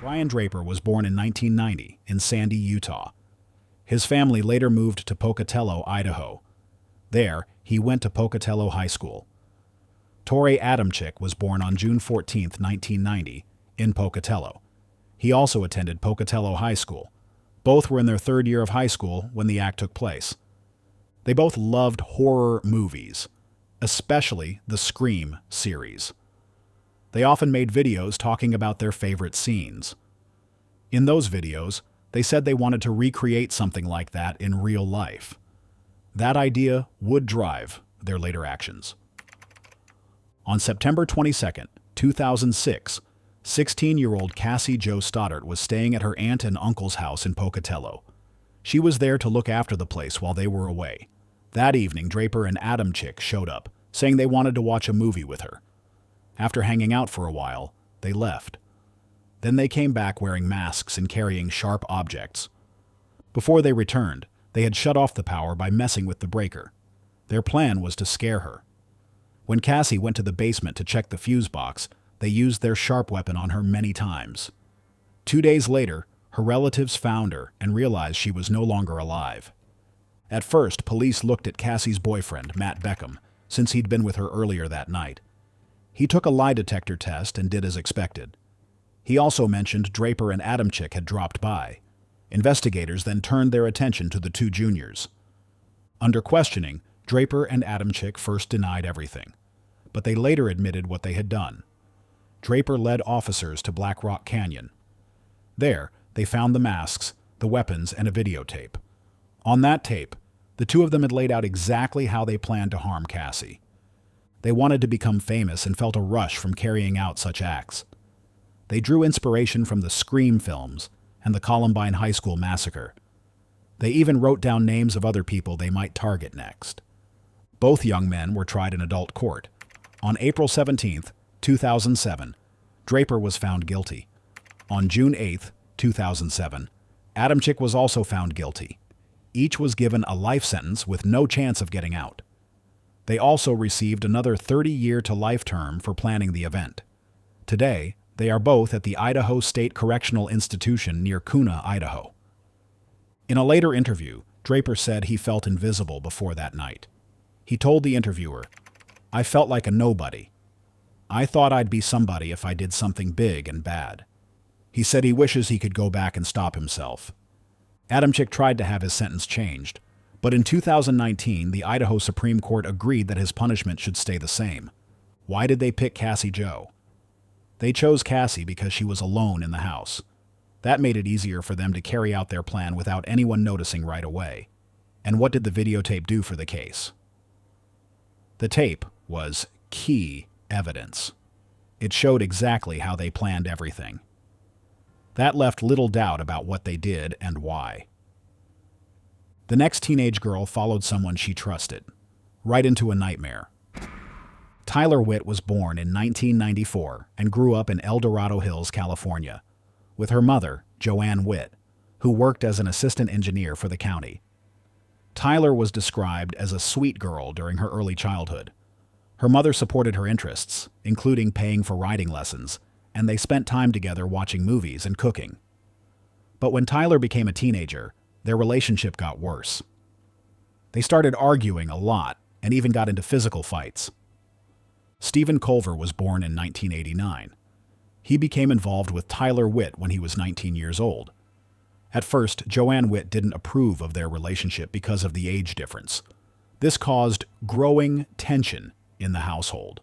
Brian Draper was born in 1990 in Sandy, Utah. His family later moved to Pocatello, Idaho. There, he went to Pocatello High School. Torrey Adamczyk was born on June 14, 1990, in Pocatello. He also attended Pocatello High School. Both were in their third year of high school when the act took place. They both loved horror movies, especially the Scream series. They often made videos talking about their favorite scenes. In those videos, they said they wanted to recreate something like that in real life. That idea would drive their later actions. On September 22, 2006, 16-year-old Cassie Jo Stoddart was staying at her aunt and uncle's house in Pocatello. She was there to look after the place while they were away. That evening, Draper and Adamczyk showed up, saying they wanted to watch a movie with her. After hanging out for a while, they left. Then they came back wearing masks and carrying sharp objects. Before they returned, they had shut off the power by messing with the breaker. Their plan was to scare her. When Cassie went to the basement to check the fuse box, they used their sharp weapon on her many times. 2 days later, her relatives found her and realized she was no longer alive. At first, police looked at Cassie's boyfriend, Matt Beckham, since he'd been with her earlier that night. He took a lie detector test and did as expected. He also mentioned Draper and Adamczyk had dropped by. Investigators then turned their attention to the two juniors. Under questioning, Draper and Adamczyk first denied everything, but they later admitted what they had done. Draper led officers to Black Rock Canyon. There, they found the masks, the weapons, and a videotape. On that tape, the two of them had laid out exactly how they planned to harm Cassie. They wanted to become famous and felt a rush from carrying out such acts. They drew inspiration from the Scream films and the Columbine High School massacre. They even wrote down names of other people they might target next. Both young men were tried in adult court. On April 17, 2007, Draper was found guilty. On June 8, 2007, Adamczyk was also found guilty. Each was given a life sentence with no chance of getting out. They also received another 30-year-to-life term for planning the event. Today, they are both at the Idaho State Correctional Institution near Kuna, Idaho. In a later interview, Draper said he felt invisible before that night. He told the interviewer, "I felt like a nobody. I thought I'd be somebody if I did something big and bad." He said he wishes he could go back and stop himself. Adamczyk tried to have his sentence changed, but in 2019, the Idaho Supreme Court agreed that his punishment should stay the same. Why did they pick Cassie Jo? They chose Cassie because she was alone in the house. That made it easier for them to carry out their plan without anyone noticing right away. And what did the videotape do for the case? The tape was key evidence. It showed exactly how they planned everything. That left little doubt about what they did and why. The next teenage girl followed someone she trusted, right into a nightmare. Tyler Witt was born in 1994 and grew up in El Dorado Hills, California, with her mother, Joanne Witt, who worked as an assistant engineer for the county. Tyler was described as a sweet girl during her early childhood. Her mother supported her interests, including paying for riding lessons, and they spent time together watching movies and cooking. But when Tyler became a teenager, their relationship got worse. They started arguing a lot and even got into physical fights. Stephen Culver was born in 1989. He became involved with Tyler Witt when he was 19 years old. At first, Joanne Witt didn't approve of their relationship because of the age difference. This caused growing tension in the household.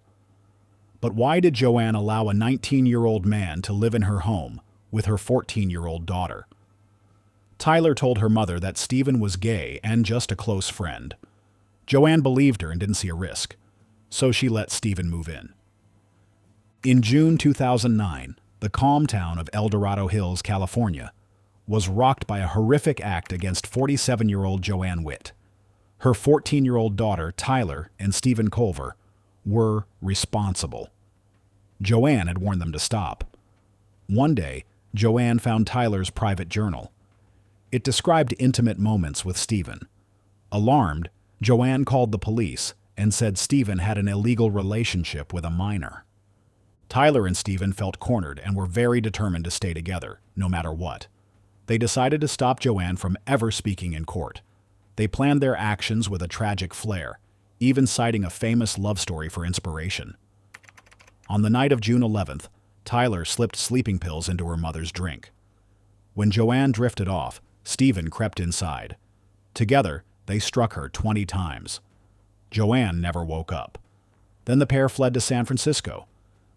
But why did Joanne allow a 19-year-old man to live in her home with her 14-year-old daughter? Tyler told her mother that Stephen was gay and just a close friend. Joanne believed her and didn't see a risk, so she let Stephen move in. In June 2009, the calm town of El Dorado Hills, California, was rocked by a horrific act against 47-year-old Joanne Witt. Her 14-year-old daughter, Tyler, and Stephen Culver were responsible. Joanne had warned them to stop. One day, Joanne found Tyler's private journal. It described intimate moments with Stephen. Alarmed, Joanne called the police and said Stephen had an illegal relationship with a minor. Tyler and Stephen felt cornered and were very determined to stay together, no matter what. They decided to stop Joanne from ever speaking in court. They planned their actions with a tragic flair, even citing a famous love story for inspiration. On the night of June 11th, Tyler slipped sleeping pills into her mother's drink. When Joanne drifted off, Stephen crept inside. Together, they struck her 20 times. Joanne never woke up. Then the pair fled to San Francisco.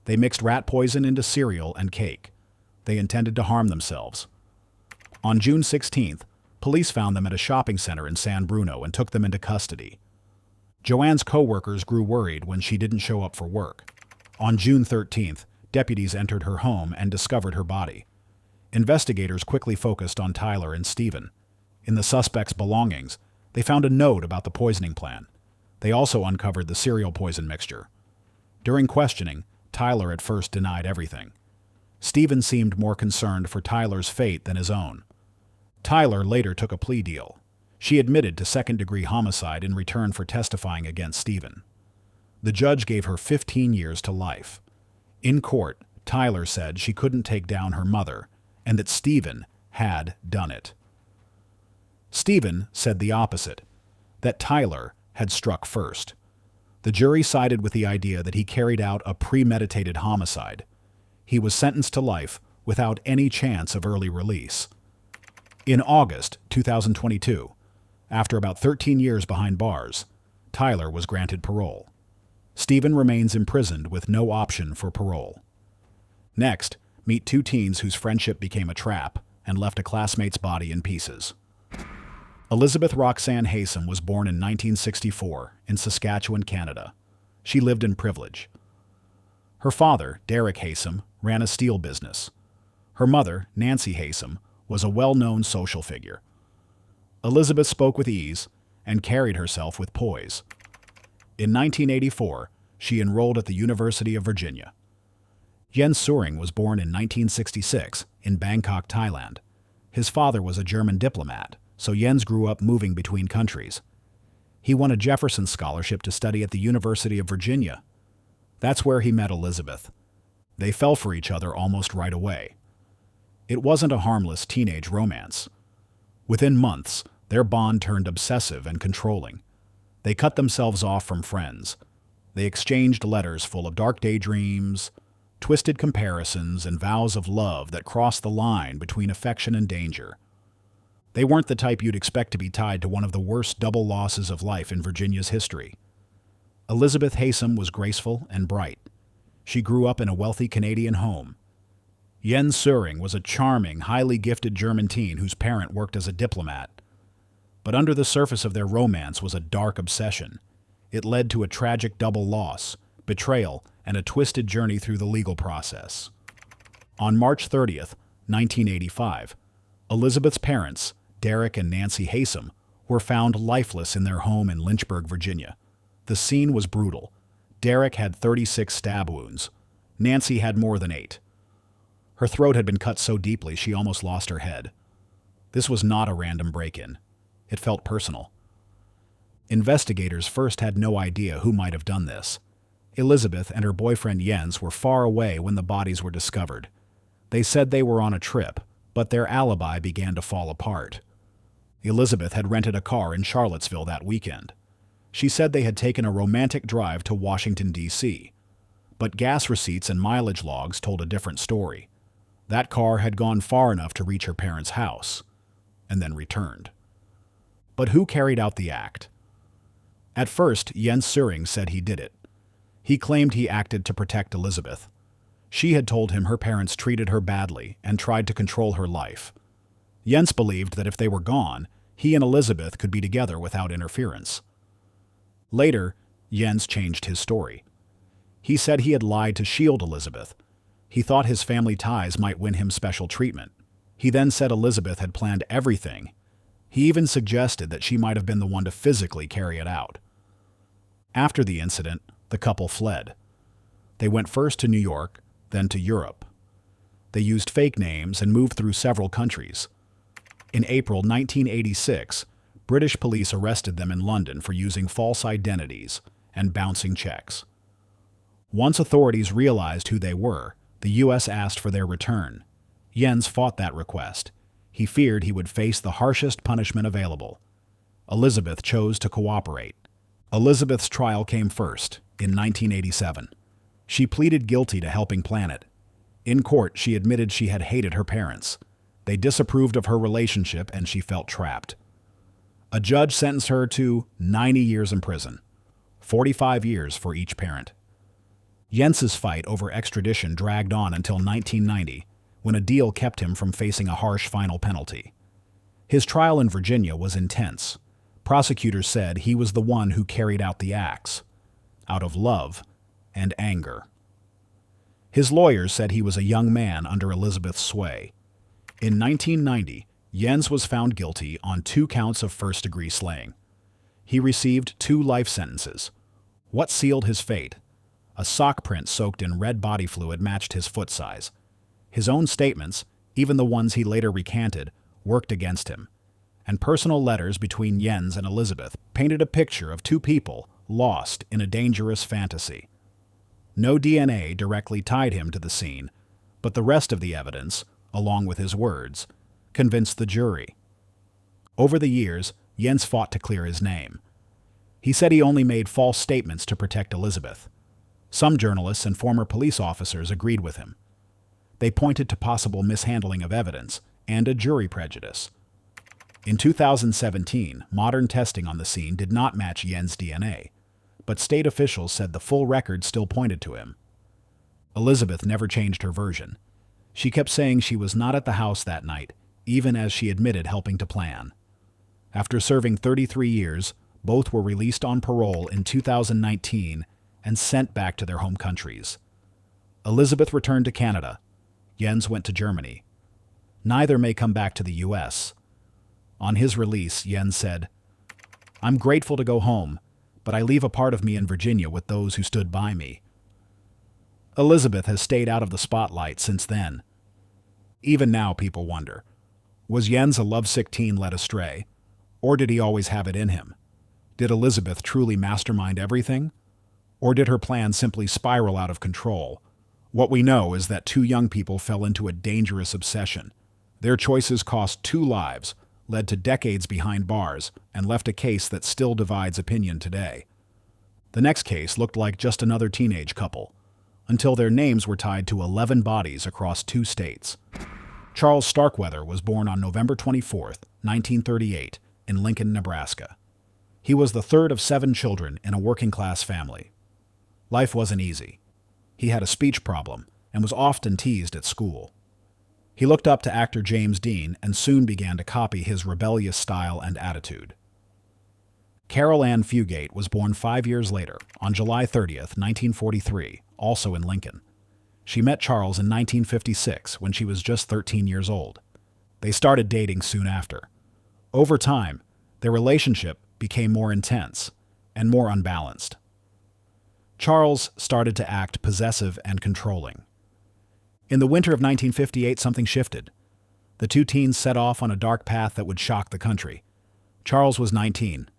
They mixed rat poison into cereal and cake. They intended to harm themselves. On June 16th, police found them at a shopping center in San Bruno and took them into custody. Joanne's co-workers grew worried when she didn't show up for work. On June 13th, deputies entered her home and discovered her body. Investigators quickly focused on Tyler and Stephen. In the suspects' belongings, they found a note about the poisoning plan. They also uncovered the cereal poison mixture. During questioning, Tyler at first denied everything. Stephen seemed more concerned for Tyler's fate than his own. Tyler later took a plea deal. She admitted to second-degree homicide in return for testifying against Stephen. The judge gave her 15 years to life. In court, Tyler said she couldn't take down her mother and that Stephen had done it. Stephen said the opposite, that Tyler had struck first. The jury sided with the idea that he carried out a premeditated homicide. He was sentenced to life without any chance of early release. In August 2022, after about 13 years behind bars, Tyler was granted parole. Stephen remains imprisoned with no option for parole. Next, meet two teens whose friendship became a trap and left a classmate's body in pieces. Elizabeth Roxanne Haysom was born in 1964 in Saskatchewan, Canada. She lived in privilege. Her father, Derek Haysom, ran a steel business. Her mother, Nancy Haysom, was a well-known social figure. Elizabeth spoke with ease and carried herself with poise. In 1984, she enrolled at the University of Virginia. Jens Suring was born in 1966 in Bangkok, Thailand. His father was a German diplomat, so Jens grew up moving between countries. He won a Jefferson Scholarship to study at the University of Virginia. That's where he met Elizabeth. They fell for each other almost right away. It wasn't a harmless teenage romance. Within months, their bond turned obsessive and controlling. They cut themselves off from friends. They exchanged letters full of dark daydreams, twisted comparisons, and vows of love that crossed the line between affection and danger. They weren't the type you'd expect to be tied to one of the worst double losses of life in Virginia's history. Elizabeth Haysom was graceful and bright. She grew up in a wealthy Canadian home. Jens Suring was a charming, highly gifted German teen whose parent worked as a diplomat. But under the surface of their romance was a dark obsession. It led to a tragic double loss, betrayal, and a twisted journey through the legal process. On March 30th, 1985, Elizabeth's parents, Derek and Nancy Haysom, were found lifeless in their home in Lynchburg, Virginia. The scene was brutal. Derek had 36 stab wounds. Nancy had more than 8. Her throat had been cut so deeply she almost lost her head. This was not a random break-in. It felt personal. Investigators first had no idea who might have done this. Elizabeth and her boyfriend Jens were far away when the bodies were discovered. They said they were on a trip, but their alibi began to fall apart. Elizabeth had rented a car in Charlottesville that weekend. She said they had taken a romantic drive to Washington, D.C., but gas receipts and mileage logs told a different story. That car had gone far enough to reach her parents' house, and then returned. But who carried out the act? At first, Jens Suring said he did it. He claimed he acted to protect Elizabeth. She had told him her parents treated her badly and tried to control her life. Jens believed that if they were gone, he and Elizabeth could be together without interference. Later, Jens changed his story. He said he had lied to shield Elizabeth. He thought his family ties might win him special treatment. He then said Elizabeth had planned everything. He even suggested that she might have been the one to physically carry it out. After the incident, the couple fled. They went first to New York, then to Europe. They used fake names and moved through several countries. In April 1986, British police arrested them in London for using false identities and bouncing checks. Once authorities realized who they were, the U.S. asked for their return. Jens fought that request. He feared he would face the harshest punishment available. Elizabeth chose to cooperate. Elizabeth's trial came first, in 1987. She pleaded guilty to helping plan it. In court, she admitted she had hated her parents. They disapproved of her relationship and she felt trapped. A judge sentenced her to 90 years in prison, 45 years for each parent. Jens's fight over extradition dragged on until 1990, when a deal kept him from facing a harsh final penalty. His trial in Virginia was intense. Prosecutors said he was the one who carried out the acts, out of love and anger. His lawyers said he was a young man under Elizabeth's sway. In 1990, Jens was found guilty on 2 counts of first-degree slaying. He received 2 life sentences. What sealed his fate? A sock print soaked in red body fluid matched his foot size. His own statements, even the ones he later recanted, worked against him. And personal letters between Jens and Elizabeth painted a picture of 2 people lost in a dangerous fantasy. No DNA directly tied him to the scene, but the rest of the evidence, along with his words, convinced the jury. Over the years, Jens fought to clear his name. He said he only made false statements to protect Elizabeth. Some journalists and former police officers agreed with him. They pointed to possible mishandling of evidence and a jury prejudice. In 2017, modern testing on the scene did not match Jens' DNA, but state officials said the full record still pointed to him. Elizabeth never changed her version. She kept saying she was not at the house that night, even as she admitted helping to plan. After serving 33 years, both were released on parole in 2019 and sent back to their home countries. Elizabeth returned to Canada. Jens went to Germany. Neither may come back to the U.S. On his release, Jens said, "I'm grateful to go home, but I leave a part of me in Virginia with those who stood by me." Elizabeth has stayed out of the spotlight since then. Even now, people wonder, was Jens a lovesick teen led astray, or did he always have it in him? Did Elizabeth truly mastermind everything, or did her plan simply spiral out of control? What we know is that 2 young people fell into a dangerous obsession. Their choices cost 2 lives, led to decades behind bars, and left a case that still divides opinion today. The next case looked like just another teenage couple, until their names were tied to 11 bodies across 2 states. Charles Starkweather was born on November 24, 1938, in Lincoln, Nebraska. He was the 3rd of 7 children in a working-class family. Life wasn't easy. He had a speech problem and was often teased at school. He looked up to actor James Dean and soon began to copy his rebellious style and attitude. Carol Ann Fugate was born 5 years later, on July 30, 1943, also in Lincoln. She met Charles in 1956 when she was just 13 years old. They started dating soon after. Over time, their relationship became more intense and more unbalanced. Charles started to act possessive and controlling. In the winter of 1958, something shifted. The 2 teens set off on a dark path that would shock the country. Charles was 19.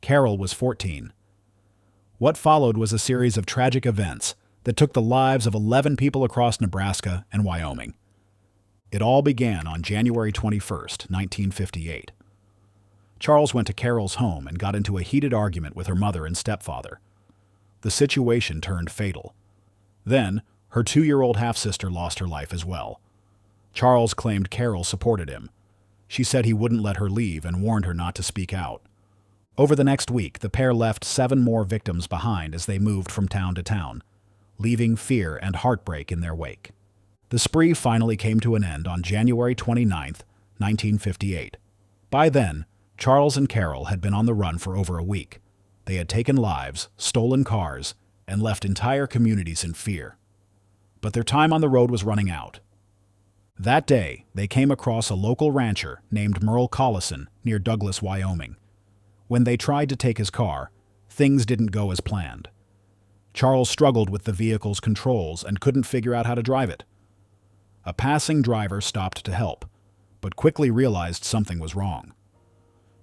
Carol was 14. What followed was a series of tragic events that took the lives of 11 people across Nebraska and Wyoming. It all began on January 21, 1958. Charles went to Carol's home and got into a heated argument with her mother and stepfather. The situation turned fatal. Then, her 2-year-old half-sister lost her life as well. Charles claimed Carol supported him. She said he wouldn't let her leave and warned her not to speak out. Over the next week, the pair left 7 more victims behind as they moved from town to town, leaving fear and heartbreak in their wake. The spree finally came to an end on January 29, 1958. By then, Charles and Carol had been on the run for over a week. They had taken lives, stolen cars, and left entire communities in fear. But their time on the road was running out. That day, they came across a local rancher named Merle Collison near Douglas, Wyoming. When they tried to take his car, things didn't go as planned. Charles struggled with the vehicle's controls and couldn't figure out how to drive it. A passing driver stopped to help, but quickly realized something was wrong.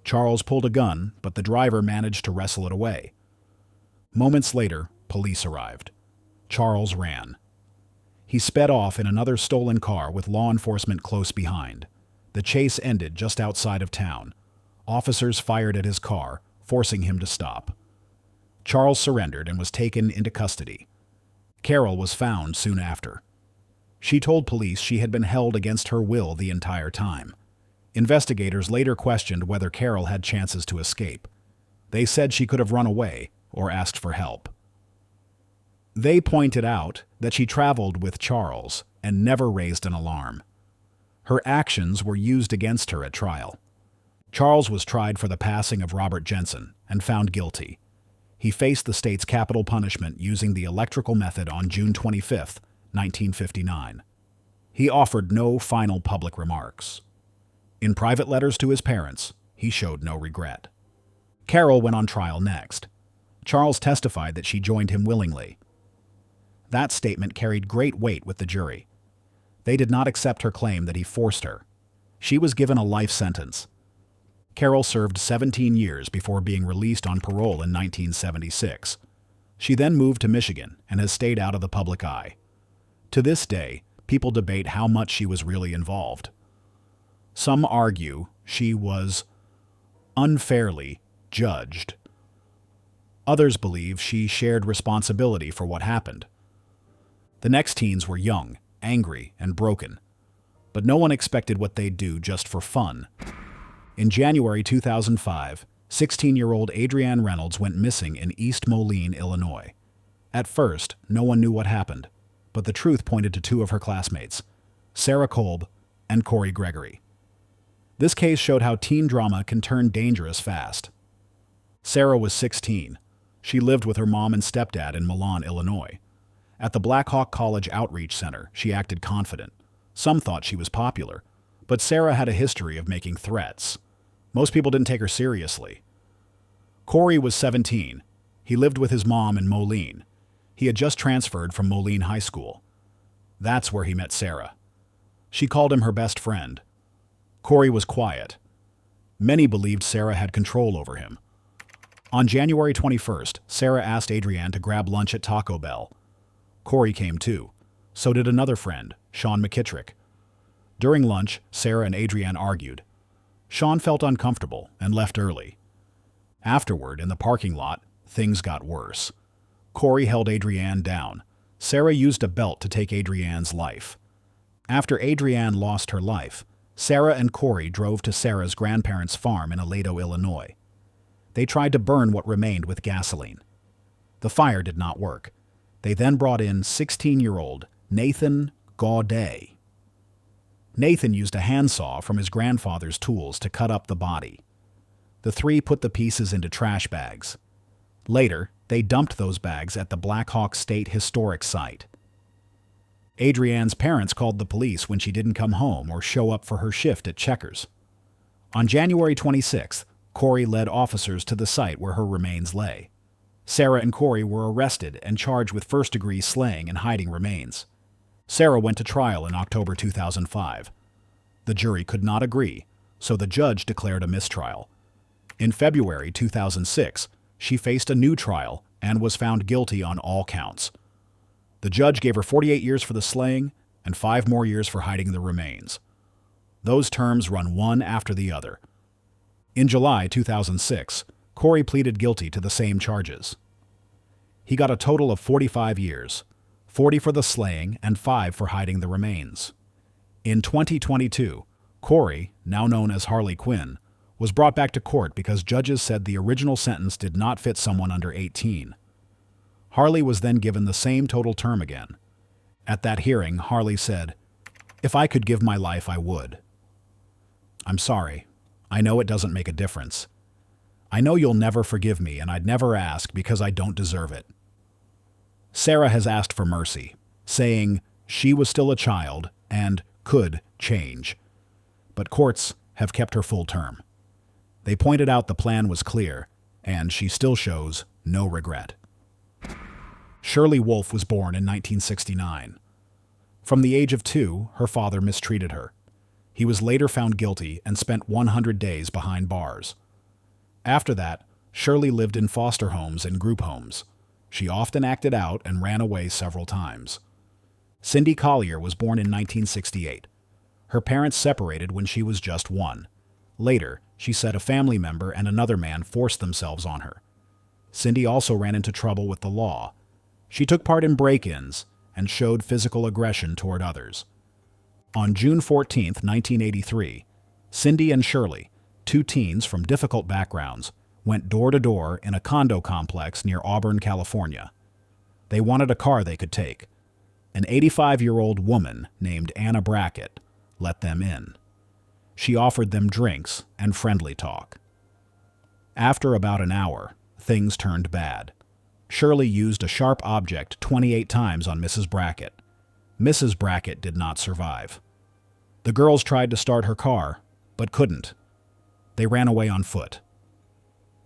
Charles pulled a gun, but the driver managed to wrestle it away. Moments later, police arrived. Charles ran. He sped off in another stolen car with law enforcement close behind. The chase ended just outside of town. Officers fired at his car, forcing him to stop. Charles surrendered and was taken into custody. Carol was found soon after. She told police she had been held against her will the entire time. Investigators later questioned whether Carol had chances to escape. They said she could have run away or asked for help. They pointed out that she traveled with Charles and never raised an alarm. Her actions were used against her at trial. Charles was tried for the passing of Robert Jensen and found guilty. He faced the state's capital punishment using the electrical method on June 25, 1959. He offered no final public remarks. In private letters to his parents, he showed no regret. Carol went on trial next. Charles testified that she joined him willingly. That statement carried great weight with the jury. They did not accept her claim that he forced her. She was given a life sentence. Carol served 17 years before being released on parole in 1976. She then moved to Michigan and has stayed out of the public eye. To this day, people debate how much she was really involved. Some argue she was unfairly judged. Others believe she shared responsibility for what happened. The next teens were young, angry, and broken, but no one expected what they'd do just for fun. In January 2005, 16-year-old Adrienne Reynolds went missing in East Moline, Illinois. At first, no one knew what happened, but the truth pointed to two of her classmates, Sarah Kolb and Corey Gregory. This case showed how teen drama can turn dangerous fast. Sarah was 16. She lived with her mom and stepdad in Milan, Illinois. At the Black Hawk College Outreach Center, she acted confident. Some thought she was popular, but Sarah had a history of making threats. Most people didn't take her seriously. Corey was 17. He lived with his mom in Moline. He had just transferred from Moline High School. That's where he met Sarah. She called him her best friend. Corey was quiet. Many believed Sarah had control over him. On January 21st, Sarah asked Adrienne to grab lunch at Taco Bell. Corey came too. So did another friend, Sean McKittrick. During lunch, Sarah and Adrienne argued. Sean felt uncomfortable and left early. Afterward, in the parking lot, things got worse. Corey held Adrienne down. Sarah used a belt to take Adrienne's life. After Adrienne lost her life, Sarah and Corey drove to Sarah's grandparents' farm in Aledo, Illinois. They tried to burn what remained with gasoline. The fire did not work. They then brought in 16-year-old Nathan Gaudet. Nathan used a handsaw from his grandfather's tools to cut up the body. The three put the pieces into trash bags. Later, they dumped those bags at the Black Hawk State Historic Site. Adrienne's parents called the police when she didn't come home or show up for her shift at Checkers. On January 26th, Corey led officers to the site where her remains lay. Sarah and Corey were arrested and charged with first-degree slaying and hiding remains. Sarah went to trial in October 2005. The jury could not agree, so the judge declared a mistrial. In February 2006, she faced a new trial and was found guilty on all counts. The judge gave her 48 years for the slaying and 5 more years for hiding the remains. Those terms run one after the other. In July 2006, Corey pleaded guilty to the same charges. He got a total of 45 years, 40 for the slaying and 5 for hiding the remains. In 2022, Corey, now known as Harley Quinn, was brought back to court because judges said the original sentence did not fit someone under 18. Harley was then given the same total term again. At that hearing, Harley said, "If I could give my life, I would. I'm sorry. I know it doesn't make a difference. I know you'll never forgive me, and I'd never ask because I don't deserve it." Sarah has asked for mercy, saying she was still a child and could change. But courts have kept her full term. They pointed out the plan was clear, and she still shows no regret. Shirley Wolf was born in 1969. From the age of 2, her father mistreated her. He was later found guilty and spent 100 days behind bars. After that, Shirley lived in foster homes and group homes. She often acted out and ran away several times. Cindy Collier was born in 1968. Her parents separated when she was just 1. Later, she said a family member and another man forced themselves on her. Cindy also ran into trouble with the law. She took part in break-ins and showed physical aggression toward others. On June 14, 1983, Cindy and Shirley, 2 teens from difficult backgrounds, went door to door in a condo complex near Auburn, California. They wanted a car they could take. An 85-year-old woman named Anna Brackett let them in. She offered them drinks and friendly talk. After about an hour, things turned bad. Shirley used a sharp object 28 times on Mrs. Brackett. Mrs. Brackett did not survive. The girls tried to start her car, but couldn't. They ran away on foot.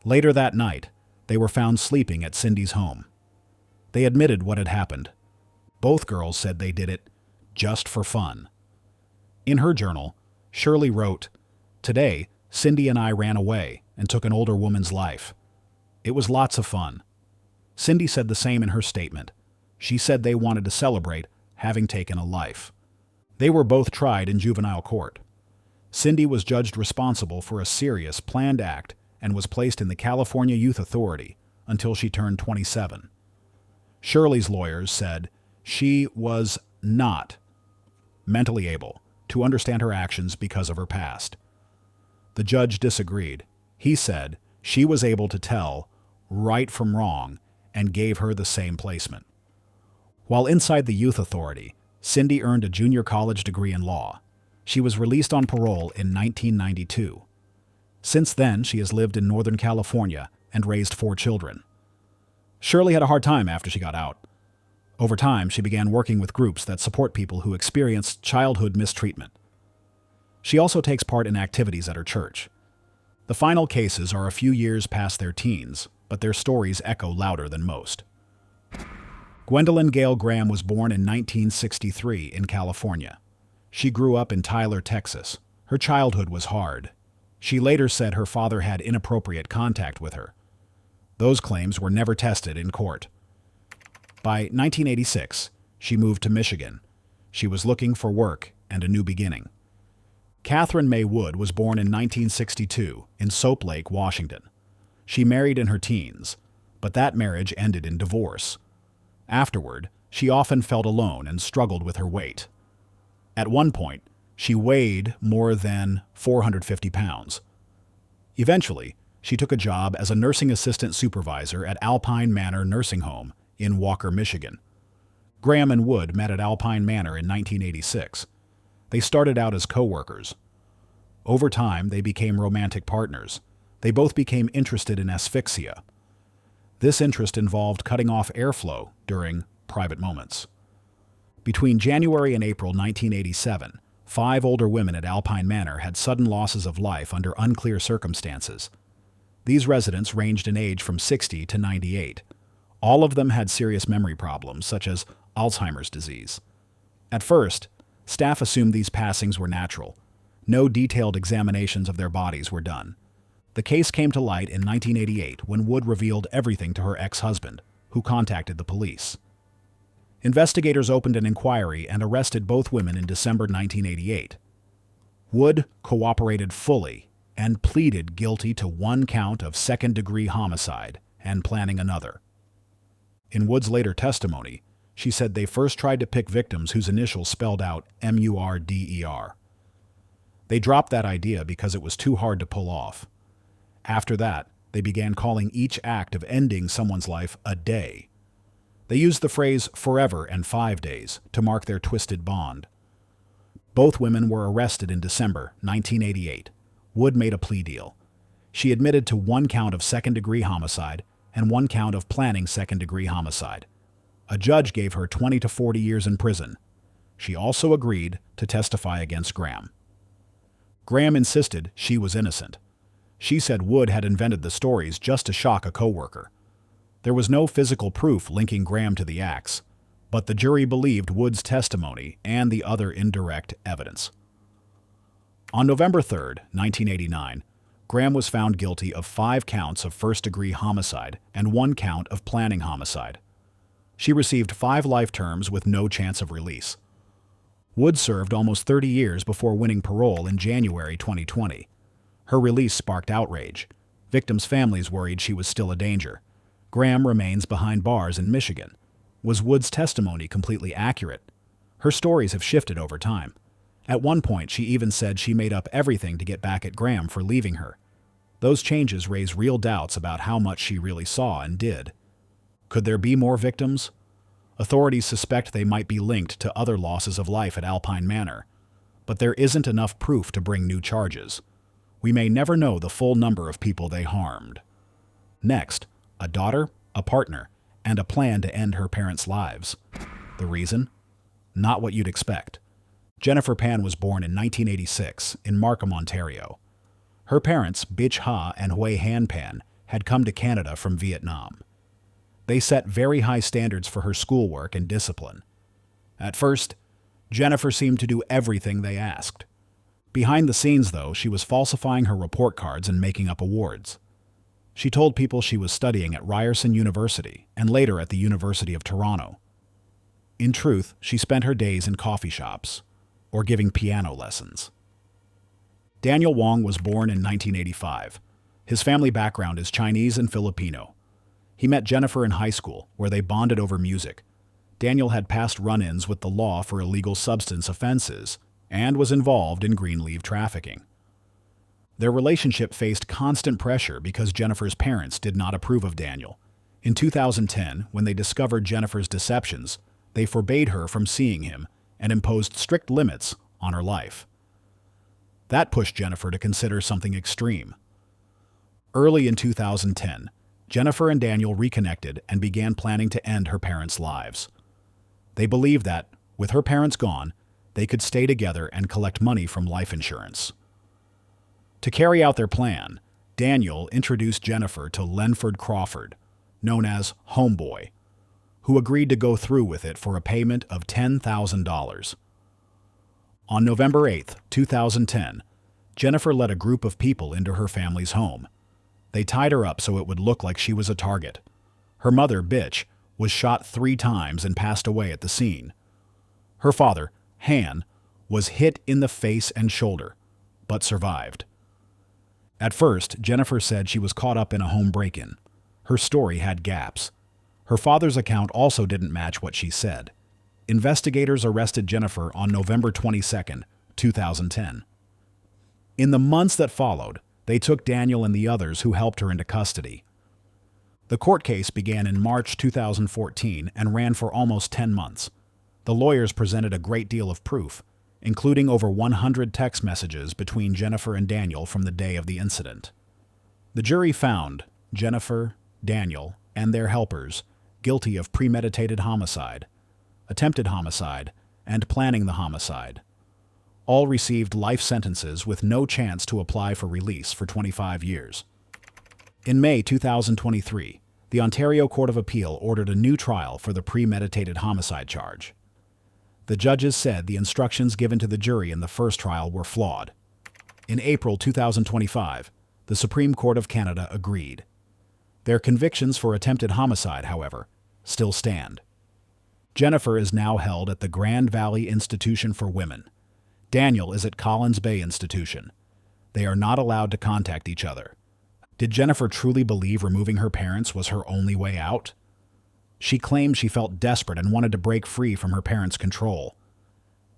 Later that night, they were found sleeping at Cindy's home. They admitted what had happened. Both girls said they did it just for fun. In her journal, Shirley wrote, "Today, Cindy and I ran away and took an older woman's life. It was lots of fun." Cindy said the same in her statement. She said they wanted to celebrate having taken a life. They were both tried in juvenile court. Cindy was judged responsible for a serious, planned act and was placed in the California Youth Authority until she turned 27. Shirley's lawyers said she was not mentally able to understand her actions because of her past. The judge disagreed. He said she was able to tell right from wrong and gave her the same placement. While inside the Youth Authority, Cindy earned a junior college degree in law. She was released on parole in 1992. Since then, she has lived in Northern California and raised 4 children. Shirley had a hard time after she got out. Over time, she began working with groups that support people who experienced childhood mistreatment. She also takes part in activities at her church. The final cases are a few years past their teens, but their stories echo louder than most. Gwendolyn Gale Graham was born in 1963 in California. She grew up in Tyler, Texas. Her childhood was hard. She later said her father had inappropriate contact with her. Those claims were never tested in court. By 1986, she moved to Michigan. She was looking for work and a new beginning. Catherine May Wood was born in 1962 in Soap Lake, Washington. She married in her teens, but that marriage ended in divorce. Afterward, she often felt alone and struggled with her weight. At one point, she weighed more than 450 pounds. Eventually, she took a job as a nursing assistant supervisor at Alpine Manor Nursing Home in Walker, Michigan. Graham and Wood met at Alpine Manor in 1986. They started out as co-workers. Over time, they became romantic partners. They both became interested in asphyxia. This interest involved cutting off airflow during private moments. Between January and April 1987, 5 older women at Alpine Manor had sudden losses of life under unclear circumstances. These residents ranged in age from 60 to 98. All of them had serious memory problems, such as Alzheimer's disease. At first, staff assumed these passings were natural. No detailed examinations of their bodies were done. The case came to light in 1988 when Wood revealed everything to her ex-husband, who contacted the police. Investigators opened an inquiry and arrested both women in December 1988. Wood cooperated fully and pleaded guilty to 1 count of second-degree homicide and planning another. In Wood's later testimony, she said they first tried to pick victims whose initials spelled out MURDER. They dropped that idea because it was too hard to pull off. After that, they began calling each act of ending someone's life a day. They used the phrase forever and 5 days to mark their twisted bond. Both women were arrested in December 1988. Wood made a plea deal. She admitted to 1 count of second-degree homicide and 1 count of planning second-degree homicide. A judge gave her 20 to 40 years in prison. She also agreed to testify against Graham. Graham insisted she was innocent. She said Wood had invented the stories just to shock a coworker. There was no physical proof linking Graham to the acts, but the jury believed Wood's testimony and the other indirect evidence. On November 3, 1989, Graham was found guilty of 5 counts of first-degree homicide and 1 count of planning homicide. She received 5 life terms with no chance of release. Wood served almost 30 years before winning parole in January 2020. Her release sparked outrage. Victims' families worried she was still a danger. Graham remains behind bars in Michigan. Was Wood's testimony completely accurate? Her stories have shifted over time. At one point, she even said she made up everything to get back at Graham for leaving her. Those changes raise real doubts about how much she really saw and did. Could there be more victims? Authorities suspect they might be linked to other losses of life at Alpine Manor, but there isn't enough proof to bring new charges. We may never know the full number of people they harmed. Next, a daughter, a partner, and a plan to end her parents' lives. The reason? Not what you'd expect. Jennifer Pan was born in 1986 in Markham, Ontario. Her parents, Bich Ha and Hui Han Pan, had come to Canada from Vietnam. They set very high standards for her schoolwork and discipline. At first, Jennifer seemed to do everything they asked. Behind the scenes, though, she was falsifying her report cards and making up awards. She told people she was studying at Ryerson University and later at the University of Toronto. In truth, she spent her days in coffee shops or giving piano lessons. Daniel Wong was born in 1985. His family background is Chinese and Filipino. He met Jennifer in high school, where they bonded over music. Daniel had past run-ins with the law for illegal substance offenses and was involved in green leaf trafficking. Their relationship faced constant pressure because Jennifer's parents did not approve of Daniel. In 2010, when they discovered Jennifer's deceptions, they forbade her from seeing him and imposed strict limits on her life. That pushed Jennifer to consider something extreme. Early in 2010, Jennifer and Daniel reconnected and began planning to end her parents' lives. They believed that, with her parents gone, they could stay together and collect money from life insurance. To carry out their plan, Daniel introduced Jennifer to Lenford Crawford, known as Homeboy, who agreed to go through with it for a payment of $10,000. On November 8, 2010, Jennifer led a group of people into her family's home. They tied her up so it would look like she was a target. Her mother, Bitch, was shot 3 times and passed away at the scene. Her father, Han, was hit in the face and shoulder, but survived. At first, Jennifer said she was caught up in a home break-in. Her story had gaps. Her father's account also didn't match what she said. Investigators arrested Jennifer on November 22, 2010. In the months that followed, they took Daniel and the others who helped her into custody. The court case began in March 2014 and ran for almost 10 months. The lawyers presented a great deal of proof, including over 100 text messages between Jennifer and Daniel from the day of the incident. The jury found Jennifer, Daniel, and their helpers guilty of premeditated homicide, attempted homicide, and planning the homicide. All received life sentences with no chance to apply for release for 25 years. In May 2023, the Ontario Court of Appeal ordered a new trial for the premeditated homicide charge. The judges said the instructions given to the jury in the first trial were flawed. In April 2025, the Supreme Court of Canada agreed. Their convictions for attempted homicide, however, still stand. Jennifer is now held at the Grand Valley Institution for Women. Daniel is at Collins Bay Institution. They are not allowed to contact each other. Did Jennifer truly believe removing her parents was her only way out? She claimed she felt desperate and wanted to break free from her parents' control.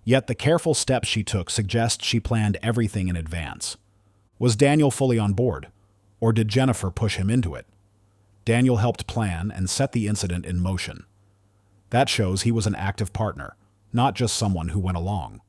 Yet the careful steps she took suggest she planned everything in advance. Was Daniel fully on board, or did Jennifer push him into it? Daniel helped plan and set the incident in motion. That shows he was an active partner, not just someone who went along.